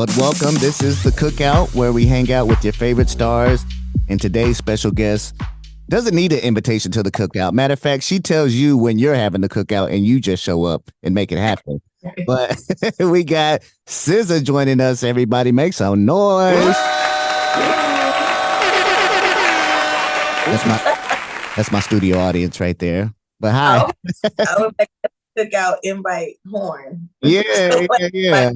But welcome. This is the Cookout where we hang out with your favorite stars. And today's special guest doesn't need an invitation to the cookout. Matter of fact, she tells you when you're having the cookout and you just show up and make it happen. But we got SZA joining us. Everybody make some noise. That's my studio audience right there. But hi. I was like, cookout invite horn. Yeah.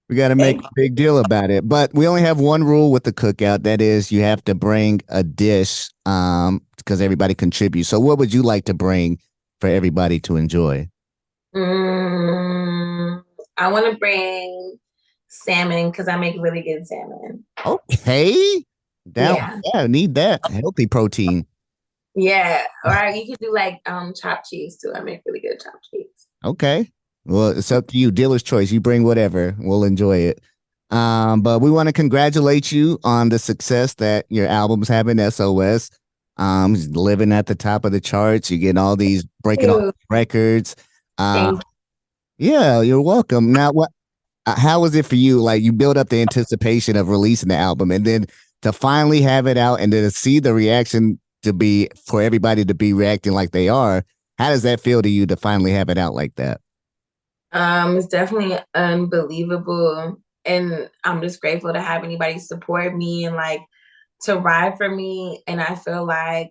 We got to make a big deal about it. But we only have one rule with the cookout. That is, you have to bring a dish because everybody contributes. So what would you like to bring for everybody to enjoy? I want to bring salmon because I make really good salmon. Okay. Yeah. Yeah, need that. Healthy protein. Yeah. Or you could do like chopped cheese too. I make really good chopped cheese. Okay. Well, it's up to you. Dealer's choice. You bring whatever. We'll enjoy it. But we want to congratulate you on the success that your album's having, s.o.s. Living at the top of the charts. You get all these breaking all these records. Thank Yeah, you're welcome. Now, how was it for you? Like, you built up the anticipation of releasing the album, and then to finally have it out, and then to see the reaction to be for everybody to be reacting like they are. How does that feel to you to finally have it out like that? It's definitely unbelievable. And I'm just grateful to have anybody support me and like to ride for me. And I feel like,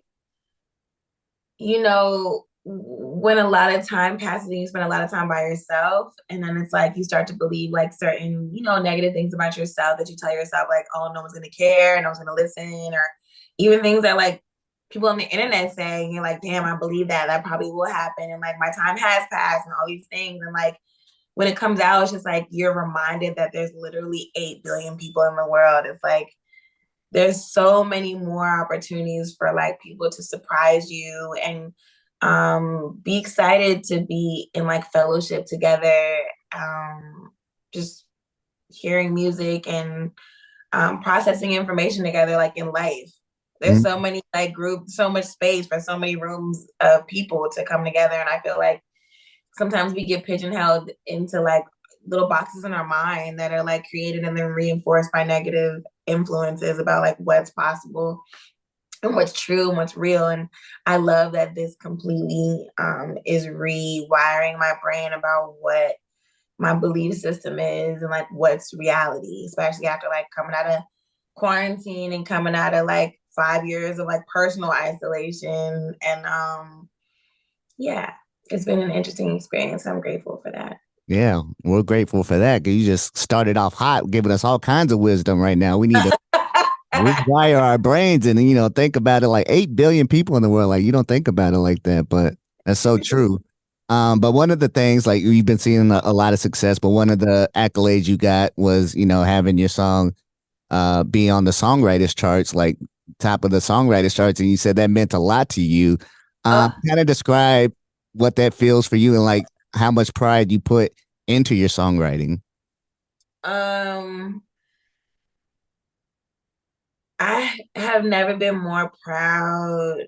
when a lot of time passes and you spend a lot of time by yourself, and then it's like you start to believe like certain, negative things about yourself that you tell yourself, like, oh, no one's gonna care, no one's gonna listen, or even things that like people on the internet say, and you're like, damn, I believe that probably will happen. And like my time has passed and all these things. And like when it comes out, it's just like you're reminded that there's literally 8 billion people in the world. It's like there's so many more opportunities for like people to surprise you and be excited to be in like fellowship together, just hearing music and processing information together like in life. There's so many like groups, so much space for so many rooms of people to come together. And I feel like sometimes we get pigeonholed into like little boxes in our mind that are like created and then reinforced by negative influences about like what's possible and what's true and what's real. And I love that this completely is rewiring my brain about what my belief system is and like what's reality, especially after like coming out of quarantine and coming out of like 5 years of like personal isolation. And yeah, it's been an interesting experience. I'm grateful for that. Yeah, we're grateful for that because you just started off hot, giving us all kinds of wisdom right now. We need to rewire our brains and, think about it like 8 billion people in the world. Like, you don't think about it like that, but that's so true. But one of the things, like, you've been seeing a lot of success, but one of the accolades you got was, having your song be on the songwriters charts, like top of the songwriters charts. And you said that meant a lot to you. Kind of describe what that feels for you and like how much pride you put into your songwriting. I have never been more proud.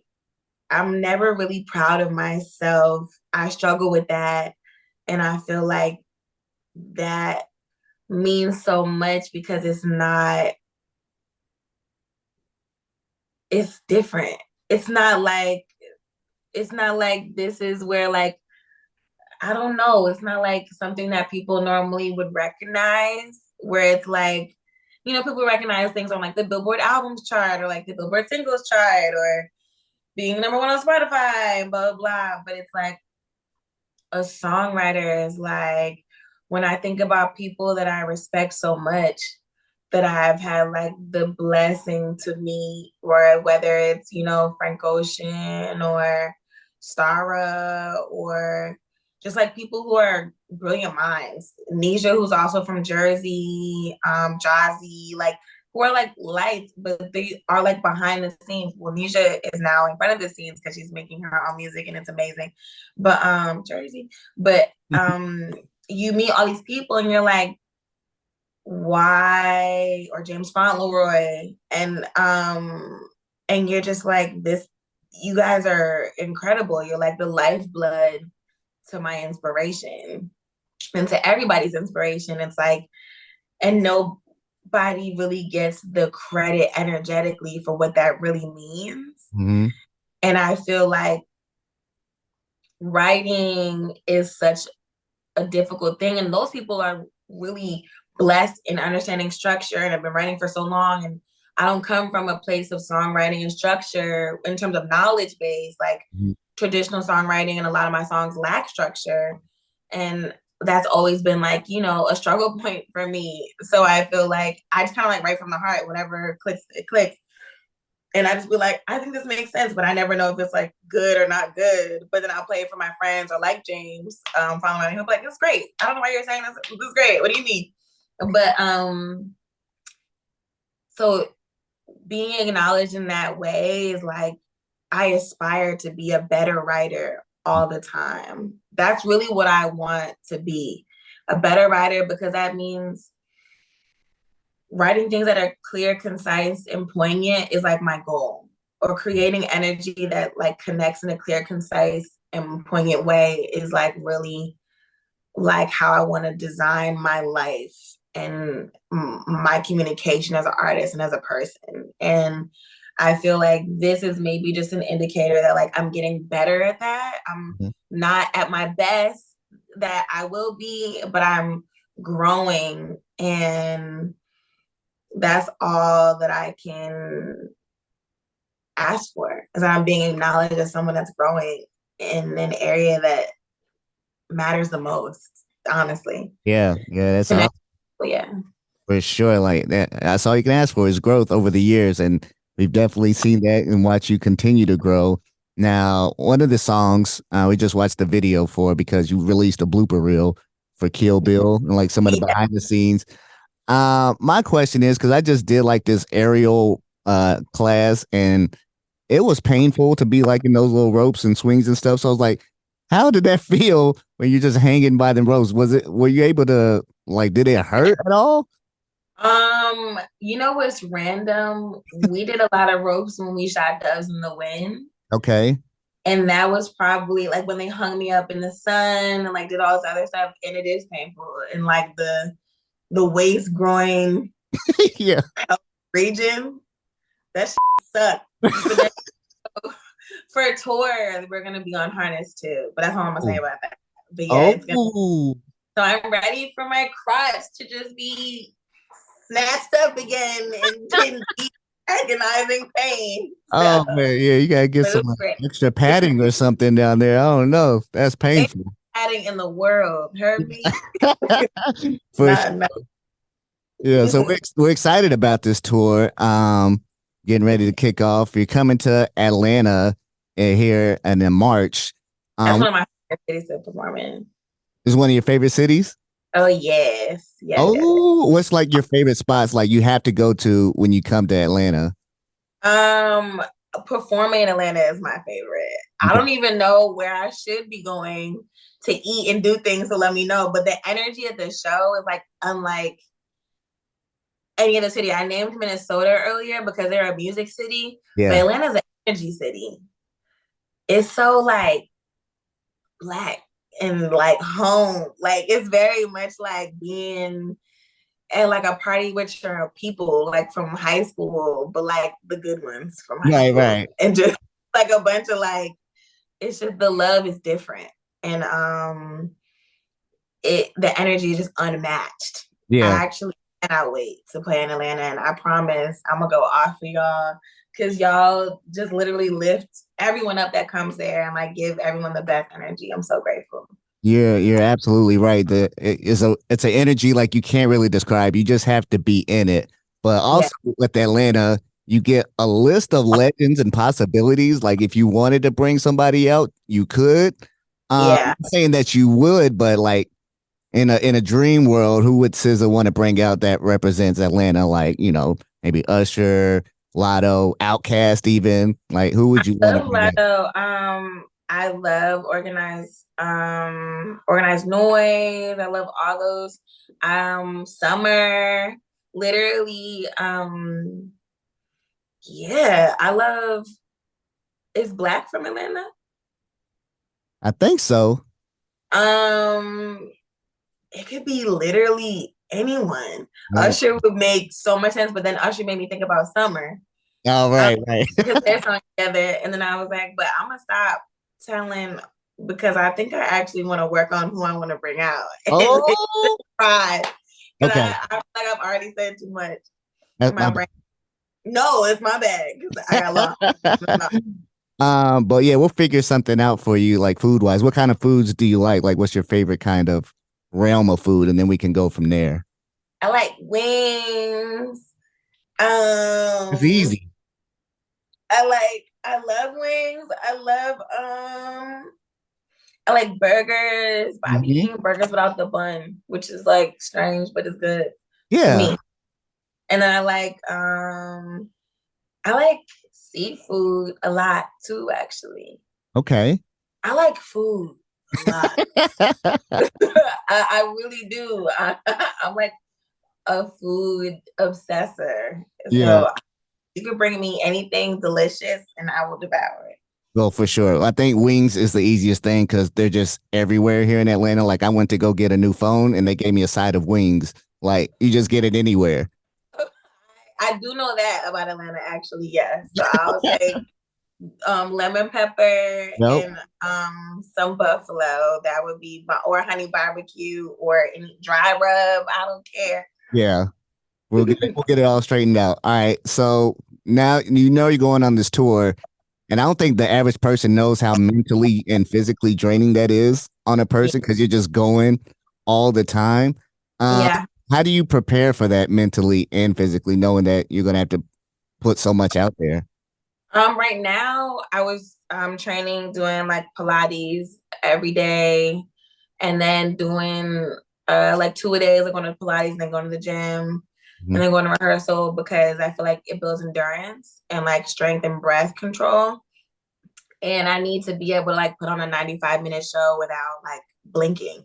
I'm never really proud of myself. I struggle with that. And I feel like that means so much because it's different. It's not like this is where like, I don't know. It's not like something that people normally would recognize, where it's like, people recognize things on like the Billboard albums chart or like the Billboard singles chart or being number one on Spotify, blah, blah, blah. But it's like a songwriter is like, when I think about people that I respect so much, that I've had like the blessing to meet, or whether it's, Frank Ocean or Stara or just like people who are brilliant minds. Nisha, who's also from Jersey, Jazzy, like who are like lights, but they are like behind the scenes. Well, Nisha is now in front of the scenes because she's making her own music and it's amazing. But Jersey, but you meet all these people and you're like, why? Or James Fauntleroy, and you're just like, this, you guys are incredible. You're like the lifeblood to my inspiration and to everybody's inspiration. It's like, and nobody really gets the credit energetically for what that really means. Hmm. And I feel like writing is such a difficult thing. And those people are really blessed in understanding structure and have been writing for so long. And I don't come from a place of songwriting and structure in terms of knowledge base, like traditional songwriting, and a lot of my songs lack structure. And that's always been like, you know, a struggle point for me. So I feel like I just kind of like write from the heart, whatever clicks, it clicks. And I just be like, I think this makes sense, but I never know if it's like good or not good. But then I'll play it for my friends or like James, following me. He'll be like, "It's great. I don't know why you're saying this. This is great. What do you mean?" But so being acknowledged in that way is like I aspire to be a better writer all the time. That's really what I want to be, a better writer, because that means writing things that are clear, concise, and poignant is like my goal. Or creating energy that like connects in a clear, concise, and poignant way is like really like how I want to design my life and my communication as an artist and as a person. And I feel like this is maybe just an indicator that like I'm getting better at that. I'm not at my best that I will be, but I'm growing, and that's all that I can ask for, is I'm being acknowledged as someone that's growing in an area that matters the most, honestly. Yeah, yeah, that's And all then, yeah. for sure. Like that's all you can ask for is growth over the years, and we've definitely seen that and watch you continue to grow. Now, one of the songs we just watched the video for because you released a blooper reel for Kill Bill and like some of the Yeah. behind the scenes. My question is because I just did like this aerial class and it was painful to be like in those little ropes and swings and stuff. So I was like, how did that feel when you're just hanging by the ropes? Were you able to like did it hurt at all? You know what's random? We did a lot of ropes when we shot Doves in the Wind. Okay. And that was probably like when they hung me up in the sun and like did all this other stuff. And it is painful. And like the waist groin Yeah. region, that sucks. But then for a tour, we're gonna be on harness too. But that's all I'm gonna say Oh. about that. But yeah, it's gonna. Oh. So I'm ready for my crotch to just be snatched up again and in deep agonizing pain. So, Oh man, yeah, you gotta get but it some was great. extra padding or something down there. I don't know. That's Ain't painful. padding in the world. Heard me? For sure. Not, not. Yeah, so we're excited about this tour. Getting ready to kick off. You're coming to Atlanta here and in March. That's Um, one of my favorite cities to perform in. is one of your favorite cities? Oh yes, yes, yes, yes. Oh, what's like your favorite spots like you have to go to when you come to Atlanta? Um, Performing in Atlanta is my favorite. I Okay. don't even know where I should be going to eat and do things to let me know. But the energy at the show is like unlike any other city. I named Minnesota earlier because they're a music city, but Yeah. Atlanta's an energy city. It's so like black and like home. Like it's very much like being at like a party with your people, like from high school, but like the good ones from high Right, school. right. And just like a bunch of like, it's just the love is different. And the energy is just unmatched. I Yeah. actually cannot wait to play in Atlanta, and I promise I'm gonna go off for y'all because y'all just literally lift everyone up that comes there and like give everyone the best energy. I'm so grateful. You're absolutely right. It's an energy like you can't really describe. You just have to be in it. But Yeah, also with Atlanta, you get a list of legends and possibilities. Like if you wanted to bring somebody out, you could. yeah. Not saying that you would, but like in a dream world, who would SZA want to bring out that represents Atlanta? Like, maybe Usher, Lotto, Outcast, even. Like who would you want to Love bring out? Lotto. I love organized noise. I love all those. Summer, literally. Yeah, I love. Is Black from Atlanta? I think so. Um, it could be literally anyone. No. Usher would make so much sense, but then Usher made me think about Summer Oh, um, right, right. because they're song together. And then I was like, but I'm gonna stop telling because I think I actually want to work on who I want to bring out and Oh, pride because okay. I feel like I've already said too much in That's my my brain. No, it's my bad because I got lost. bad. But yeah, we'll figure something out for you, like food wise. What kind of foods do you like? Like, what's your favorite kind of realm of food, and then we can go from there. I like wings. It's Um, easy. I love wings. I like burgers, but I be Hmm. eating burgers without the bun, which is like strange, but it's good to Yeah. me. And then I like seafood a lot too, actually. Okay. I like food a lot. I really do. I'm like a food obsessor. Yeah. So you could bring me anything delicious and I will devour it. Well, for sure. I think wings is the easiest thing because they're just everywhere here in Atlanta. Like, I went to go get a new phone, and they gave me a side of wings. Like, you just get it anywhere. I do know that about Atlanta, actually, yes. So I'll take lemon pepper Nope. and some buffalo. That would be my or honey barbecue or any dry rub. I don't care. Yeah. We'll get it all straightened out. All right. So now you know you're going on this tour, and I don't think the average person knows how mentally and physically draining that is on a Yeah. person because you're just going all the time. Um, Yeah. how do you prepare for that mentally and physically, knowing that you're gonna have to put so much out there? Right now I was training doing like Pilates every day and then doing like 2 a days, like going to Pilates and then going to the gym and Mhm. then going to rehearsal because I feel like it builds endurance and like strength and breath control. And I need to be able to like put on a 95-minute show without like blinking.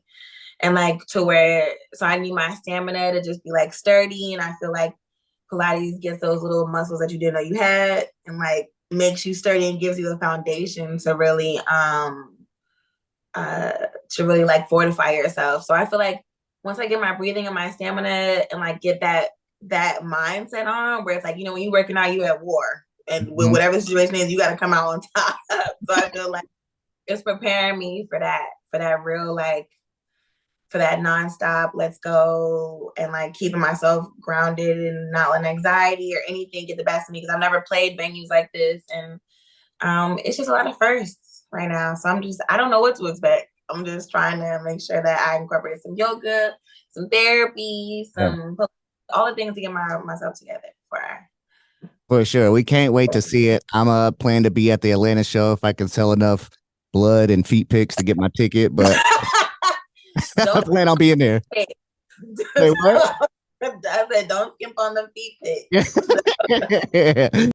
And like to where so I need my stamina to just be like sturdy. And I feel like Pilates gets those little muscles that you didn't know you had and like makes you sturdy and gives you the foundation uh to really like fortify yourself. So I feel like once I get my breathing and my stamina and like get that mindset on where it's like, when you're working out, you at war. And with Mhm. whatever the situation is, you gotta come out on top. So I feel like it's preparing me for that real like for that nonstop, let's go, and like keeping myself grounded and not letting anxiety or anything get the best of me because I've never played venues like this. And it's just a lot of firsts right now. So I don't know what to expect. I'm just trying to make sure that I incorporate some yoga, some therapy, Yeah. some all the things to get myself together for For sure. We can't wait to see it. I'm plan to be at the Atlanta show if I can sell enough blood and feet pics to get my ticket, but I don't plan on being there. Say what? I said don't skimp on the feet pics. Yeah.